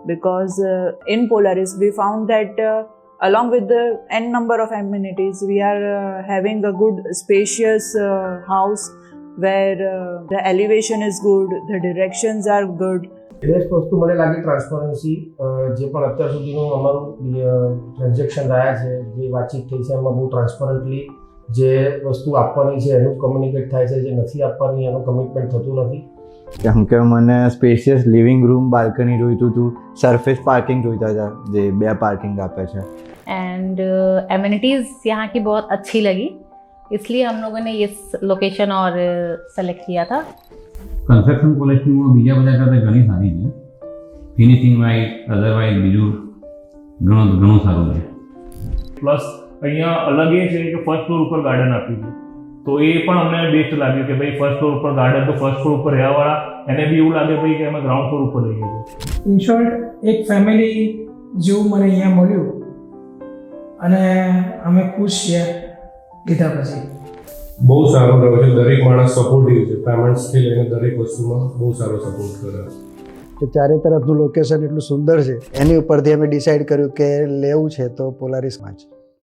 because in Polaris we found that along with the n number of amenities, we are having a good spacious house where the elevation is good, the directions are good. Best વસ્તુ મને લાગી transparency. જે પણ અત્યાર સુધીનું અમારું transaction રહ્યા છે, જે વાતચીત થઈ છે એમાં બહુ ટ્રાન્સપરન્ટલી જે વસ્તુ આપવાની છે એનું કમ્યુનિકેટ થાય છે, જે નથી આપવાની એનું કમિટમેન્ટ થતું નથી. કેમ કે મને સ્પેશિયસ લિવિંગ રૂમ, બાલ્કની જોઈતું હતું, સરફેસ પાર્કિંગ જોઈતા હતા, જે 2 પાર્કિંગ આપે છે. एंड एमिनिटीज़ यहाँ की बहुत अच्छी लगी, इसलिए हम लोगों ने इस लोकेशन और सेलेक्ट किया था. કન્સ્ટ્રક્શન ક્વોલિટીમાં બીજા બધા કરતાં ઘણી સારી છે. ફિનિશિંગ વાઇઝ, અધરવાઇઝ બીજું ઘણું સારું છે. પ્લસ અહીંયા અલગ એ છે કે ફર્સ્ટ ફ્લોર ઉપર ગાર્ડન આપ્યું છે, તો એ પણ અમને બેસ્ટ લાગ્યું કે ભાઈ ફર્સ્ટ ફ્લોર ઉપર ગાર્ડન, તો ફર્સ્ટ ફ્લોર ઉપર રહેવાવાળા એને બી એવું લાગે ભાઈ કે અમે ગ્રાઉન્ડ ફ્લોર ઉપર રહીએ છીએ. ઇન શોર્ટ એક ફેમિલી જેવું મને અહીંયા મળ્યું અને અમે ખુશ છીએ લીધા પછી. બહુ સારો રહ્યો છે. દરેક માણસ સપોર્ટિવ છે. પેમેન્ટ્સથી લઈને દરેક વસ્તુમાં બહુ સારો સપોર્ટ કરે છે. કે ચારે તરફનું લોકેશન એટલું સુંદર છે, એની ઉપરથી અમે ડિસાઈડ કર્યું કે લેવું છે તો પોલારિસમાં જ.